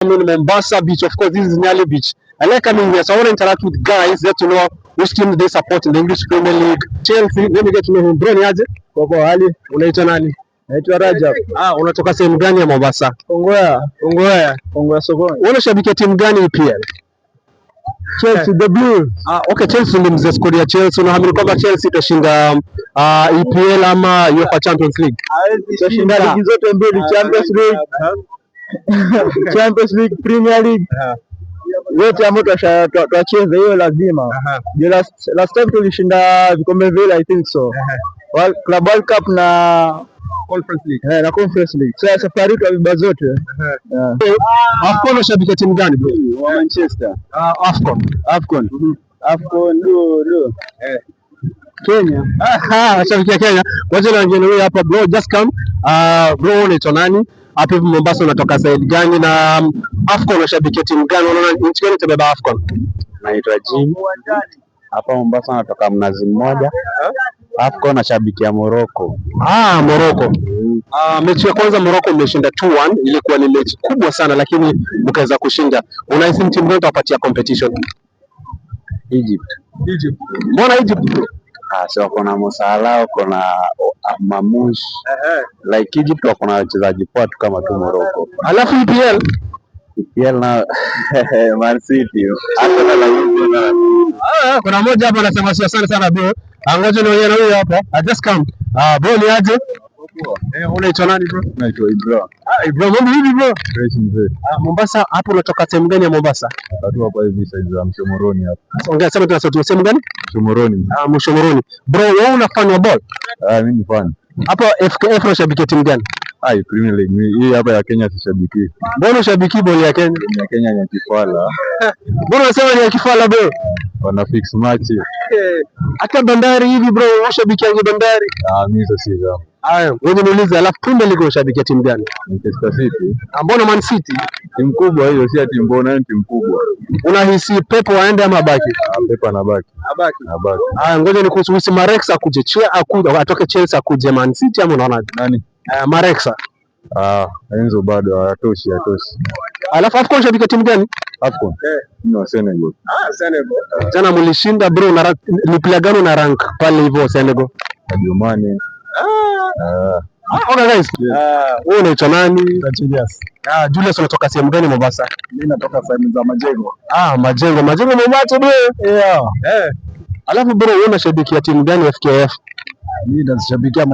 I'm in Mombasa Beach. Of course, this is Nyali Beach. I like coming here, so I want to interact with guys, get to know which team they support in the English Premier League. Chelsea, let me get to know him. Bro, ni aje? Kwa hali, Unaitwa nani? naitwa Rajab. Unatoka sehemu gani ya Mombasa? Kongowea sokoni. Wewe unashabikia timu gani EPL? Chelsea the Blues. Okay, Chelsea ndio mzee squad ya Chelsea. Unaamini kwamba Chelsea itashinda EPL ama UEFA Champions League? Itashinda ligi zote mbili, Champions League, Champions League, Premier League. Yote ambayo tutacheza hiyo lazima. Last time tulishinda vikombe vile, I think so. Club World Cup na Conference League. Na Conference League. Sasa safari tu abiba zote. Afcon unashabikia timu gani bro? Wa Manchester. Afcon. Do. Kenya. Unashabikia Kenya. Wacha niangalie wewe hapa bro, just come. Bro unaitwa nani? Hapa hivi Mombasa unatoka side gani na Afcon unashabikia timu gani? Unaona nchi gani itabeba Afcon? Naitwa Jim. Hapa Mombasa natoka Mnazi Mmoja. Afcon nashabikia Morocco. Morocco. Mechi ya kwanza Morocco imeshinda 2-1, ilikuwa ni mechi kubwa sana lakini mkaweza kushinda. Unahisi timu gani itapatia competition? Egypt. Mbona Egypt? So wako na Mo Salah, wako na Mamush. Like Egypt wako na wachezaji poa tu kama tu Morocco. Alafu EPL na Man City. Kuna mmoja hapa anasema sio sana bro. Ngoja nione na huyo hapa. Just come. Bro ni aje? Unaitwa nani bro? Naitwa Ibrahim. Ibrahim, mambo vipi bro? Fresh mzee. Mombasa hapo unatoka sehemu gani ya Mombasa? Watu hapa hivi side za Mshomoroni hapa. Ongea sema tuna sauti sehemu gani? Mshomoroni. Mshomoroni. Bro, wewe una fan wa ball? Mimi ni fan. Hapo FKF unashabikia timu gani? Premier League. Hii hapa ya Kenya sishabiki. Mbona unashabiki ball ya Kenya? Ya Kenya ni Kifala. Mbona unasema ni ya Kifala bro? Wana fix match. Hata Bandari hivi bro, unashabikia Bandari? Mimi sasa hizo. Wewe niulize, alafu Premier League unashabikia timu gani? Manchester City. Mbona Man City? Timu kubwa hiyo, si ati mbona ni timu kubwa. Unahisi Pep waende ama abaki? Pep anabaki. Abaki. Ngoja nikuhusu Marexa akuje atoke Chelsea akuje Man City ama unaona nani? Marexa. Enzo bado hatoshi. Alafu Afcon unashabikia timu gani? Afcon. No, Senegal. Senegal. Jana mlishinda bro, na ni player gani na rank pale hivyo Senegal? Sadio Mane. Okay guys. Wewe unaitwa nani? Julius. Julius unatoka sehemu gani Mombasa? Mimi natoka sehemu za Majengo. Majengo Mombasa bro. Alafu bro, wewe unashabikia timu gani FKF? Mimi nashabikia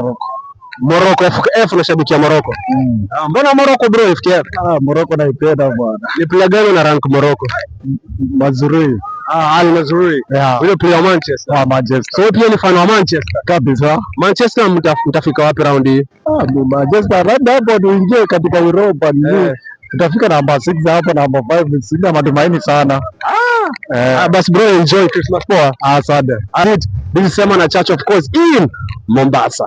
Morocco. FKF unashabikia Morocco. Mbona Morocco bro FKF? Morocco naipenda bwana. Ni player gani na rank Morocco? Mazrui. Al Mazrui. Yule player wa Manchester. Manchester. So pia ni fan wa Manchester. Kabisa. Manchester mtafika wapi round hii? Manchester labda hapo tuingie katika Europa. Tutafika namba 6 hapo, namba 5. Sina matumaini sana. Bas bro, enjoy Christmas poa. Asante. This is Sema na Church of course in Mombasa.